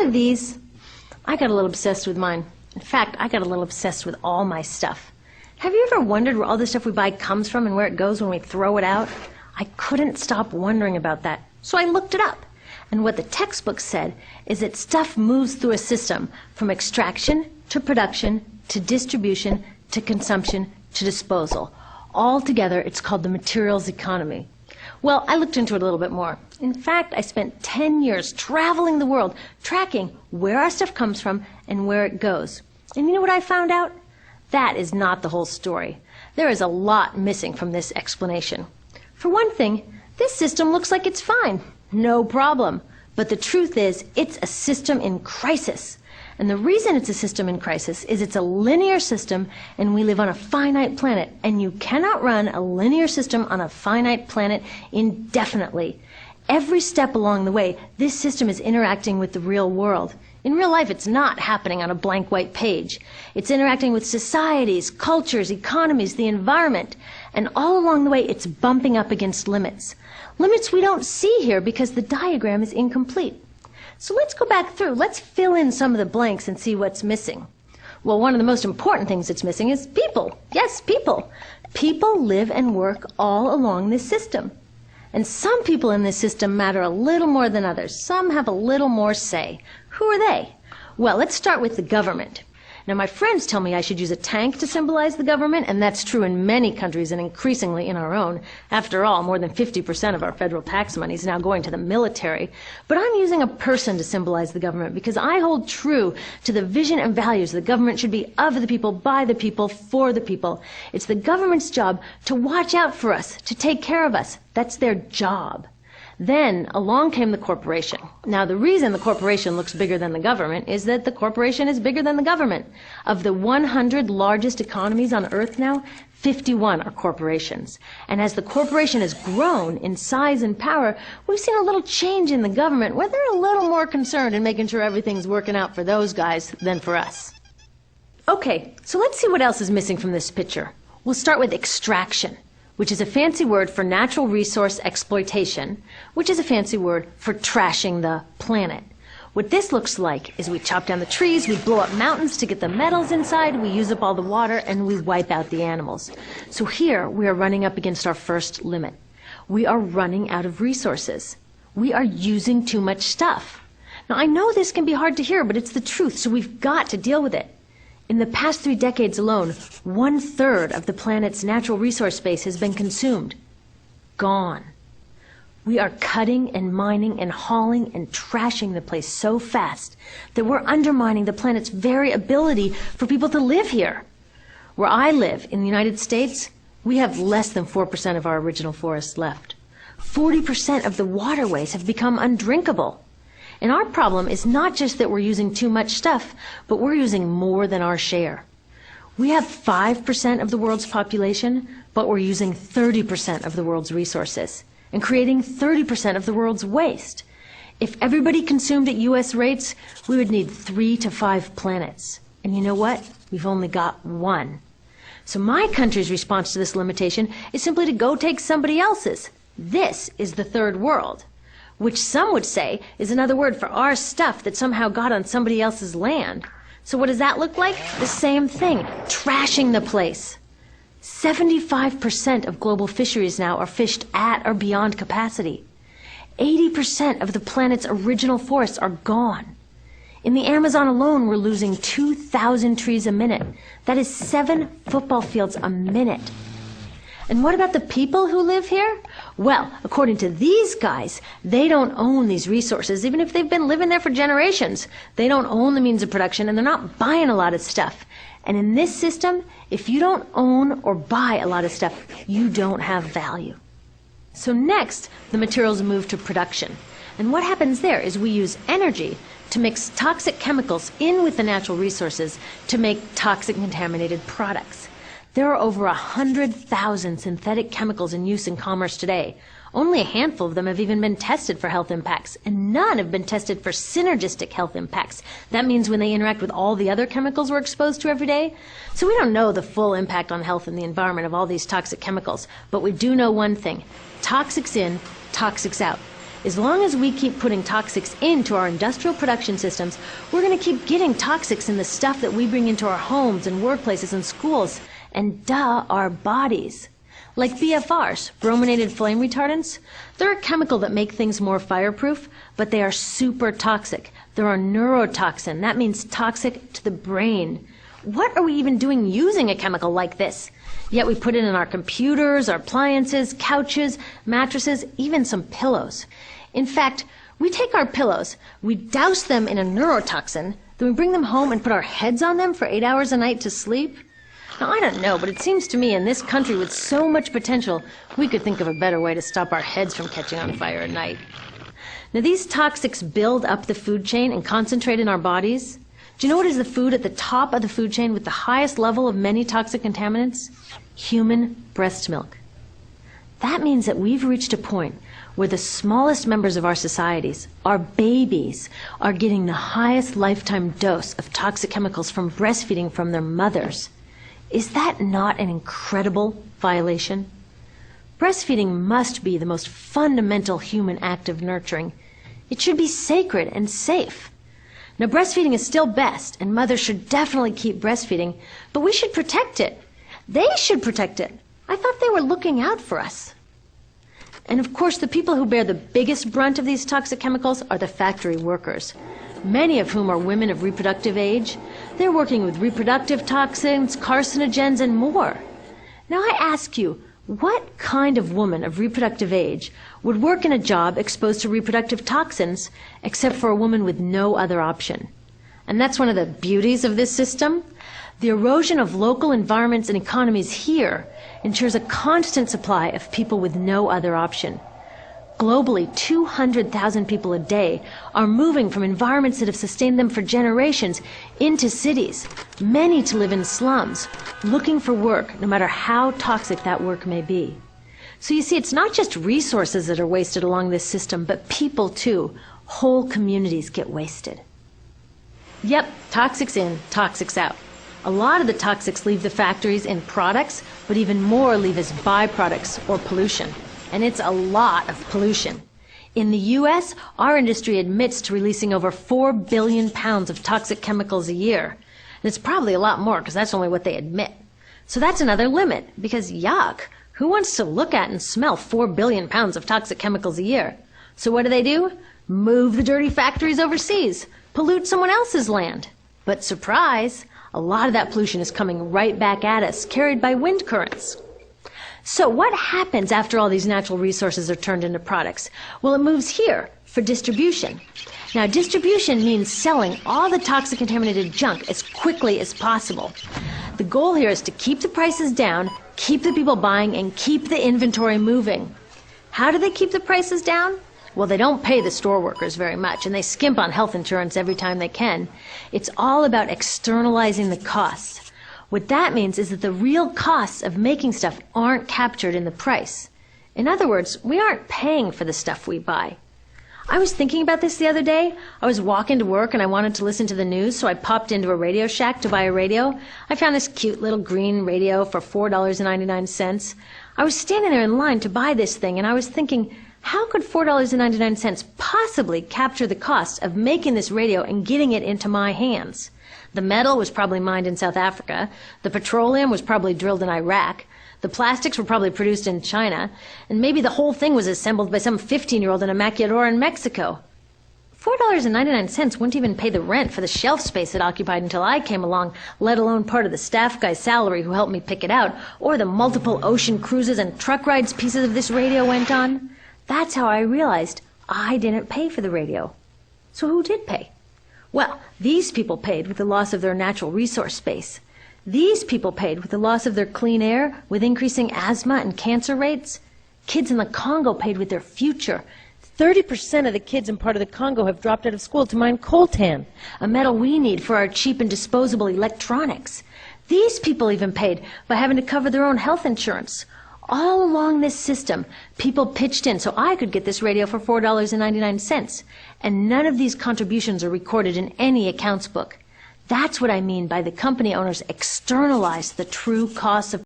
have these. I got a little obsessed with mine. In fact, I got a little obsessed with all my stuff. Have you ever wondered where all the stuff we buy comes from and where it goes when we throw it out? I couldn't stop wondering about that, so I looked it up. And what the textbook said is that stuff moves through a system from extraction to production to distribution to consumption to disposal. All together, it's called the materials economy. Well, I looked into it a little bit more. In fact, I spent 10 years traveling the world, tracking where our stuff comes from and where it goes. And you know what I found out? That is not the whole story. There is a lot missing from this explanation. For one thing, this system looks like it's fine. No problem. But the truth is, it's a system in crisis. And the reason it's a system in crisis is it's a linear system and we live on a finite planet. And you cannot run a linear system on a finite planet indefinitely. Every step along the way, this system is interacting with the real world. In real life, it's not happening on a blank white page. It's interacting with societies, cultures, economies, the environment. And all along the way, it's bumping up against limits. Limits we don't see here because the diagram is incomplete. So let's go back through. Let's fill in some of the blanks and see what's missing. Well, one of the most important things that's missing is people. Yes, people. People live and work all along this system. And some people in this system matter a little more than others. Some have a little more say. Who are they? Well, let's start with the government. Now, my friends tell me I should use a tank to symbolize the government, and that's true in many countries and increasingly in our own. After all, more than 50% of our federal tax money is now going to the military. But I'm using a person to symbolize the government because I hold true to the vision and values the government should be of the people, by the people, for the people. It's the government's job to watch out for us, to take care of us. That's their job. Then along came the corporation. Now, the reason the corporation looks bigger than the government is that the corporation is bigger than the government. Of the 100 largest economies on Earth now, 51 are corporations. And as the corporation has grown in size and power, we've seen a little change in the government where they're a little more concerned in making sure everything's working out for those guys than for us. Okay, so let's see what else is missing from this picture. We'll start with extraction, which is a fancy word for natural resource exploitation, which is a fancy word for trashing the planet. What this looks like is we chop down the trees, we blow up mountains to get the metals inside, we use up all the water, and we wipe out the animals. So here we are running up against our first limit. We are running out of resources. We are using too much stuff. Now, I know this can be hard to hear, but it's the truth, so we've got to deal with it. In the past 3 decades alone, 1/3 of the planet's natural resource space has been consumed. Gone. We are cutting and mining and hauling and trashing the place so fast that we're undermining the planet's very ability for people to live here. Where I live, in the United States, we have less than 4% of our original forests left. 40% of the waterways have become undrinkable. And our problem is not just that we're using too much stuff, but we're using more than our share. We have 5% of the world's population, but we're using 30% of the world's resources and creating 30% of the world's waste. If everybody consumed at U.S. rates, we would need 3 to 5 planets. And you know what? We've only got 1. So my country's response to this limitation is simply to go take somebody else's. This is the third world, which some would say is another word for our stuff that somehow got on somebody else's land. So what does that look like? The same thing, trashing the place. 75% of global fisheries now are fished at or beyond capacity. 80% of the planet's original forests are gone. In the Amazon alone, we're losing 2,000 trees a minute. That is 7 football fields a minute. And what about the people who live here? Well, according to these guys, they don't own these resources, even if they've been living there for generations. They don't own the means of production, and they're not buying a lot of stuff. And in this system, if you don't own or buy a lot of stuff, you don't have value. So next, the materials move to production. And what happens there is we use energy to mix toxic chemicals in with the natural resources to make toxic contaminated products. There are over 100,000 synthetic chemicals in use in commerce today. Only a handful of them have even been tested for health impacts, and none have been tested for synergistic health impacts. That means when they interact with all the other chemicals we're exposed to every day. So we don't know the full impact on health and the environment of all these toxic chemicals, but we do know one thing. Toxics in, toxics out. As long as we keep putting toxics into our industrial production systems, we're going to keep getting toxics in the stuff that we bring into our homes and workplaces and schools, and our bodies. Like BFRs, brominated flame retardants, they're a chemical that make things more fireproof, but they are super toxic. They're a neurotoxin. That means toxic to the brain. What are we even doing using a chemical like this? Yet we put it in our computers, our appliances, couches, mattresses, even some pillows. In fact, we take our pillows, we douse them in a neurotoxin, then we bring them home and put our heads on them for 8 hours a night to sleep. Now, I don't know, but it seems to me in this country with so much potential, we could think of a better way to stop our heads from catching on fire at night. Now, these toxics build up the food chain and concentrate in our bodies. Do you know what is the food at the top of the food chain with the highest level of many toxic contaminants? Human breast milk. That means that we've reached a point where the smallest members of our societies, our babies, are getting the highest lifetime dose of toxic chemicals from breastfeeding from their mothers. Is that not an incredible violation? Breastfeeding must be the most fundamental human act of nurturing. It should be sacred and safe. Now, breastfeeding is still best, and mothers should definitely keep breastfeeding, but we should protect it. They should protect it. I thought they were looking out for us. And of course, the people who bear the biggest brunt of these toxic chemicals are the factory workers, many of whom are women of reproductive age. They're working with reproductive toxins, carcinogens, and more. Now I ask you, what kind of woman of reproductive age would work in a job exposed to reproductive toxins except for a woman with no other option? And that's one of the beauties of this system. The erosion of local environments and economies here ensures a constant supply of people with no other option. Globally, 200,000 people a day are moving from environments that have sustained them for generations into cities, many to live in slums, looking for work, no matter how toxic that work may be. So you see, it's not just resources that are wasted along this system, but people too. Whole communities get wasted. Yep, toxics in, toxics out. A lot of the toxics leave the factories in products, but even more leave as byproducts or pollution. And it's a lot of pollution. In the U.S., our industry admits to releasing over 4 billion pounds of toxic chemicals a year. And it's probably a lot more because that's only what they admit. So that's another limit, because yuck, who wants to look at and smell 4 billion pounds of toxic chemicals a year? So what do? Move the dirty factories overseas, pollute someone else's land. But surprise, a lot of that pollution is coming right back at us, carried by wind currents. So what happens after all these natural resources are turned into products? Well, it moves here for distribution. Now, distribution means selling all the toxic contaminated junk as quickly as possible. The goal here is to keep the prices down, keep the people buying, and keep the inventory moving. How do they keep the prices down? Well, they don't pay the store workers very much, and they skimp on health insurance every time they can. It's all about externalizing the costs. What that means is that the real costs of making stuff aren't captured in the price. In other words, we aren't paying for the stuff we buy. I was thinking about this the other day. I was walking to work and I wanted to listen to the news, so I popped into a Radio Shack to buy a radio. I found this cute little green radio for $4.99. I was standing there in line to buy this thing, and I was thinking, how could $4.99 possibly capture the cost of making this radio and getting it into my hands? The metal was probably mined in South Africa. The petroleum was probably drilled in Iraq. The plastics were probably produced in China. And maybe the whole thing was assembled by some 15-year-old in a maquiladora in Mexico. $4.99 wouldn't even pay the rent for the shelf space it occupied until I came along, let alone part of the staff guy's salary who helped me pick it out, or the multiple ocean cruises and truck rides pieces of this radio went on. That's how I realized I didn't pay for the radio. So who did pay? Well, these people paid with the loss of their natural resource space. These people paid with the loss of their clean air, with increasing asthma and cancer rates. Kids in the Congo paid with their future. 30% of the kids in part of the Congo have dropped out of school to mine coltan, a metal we need for our cheap and disposable electronics. These people even paid by having to cover their own health insurance. All along this system, people pitched in so I could get this radio for $4.99. And none of these contributions are recorded in any accounts book. That's what I mean by the company owners externalize the true costs of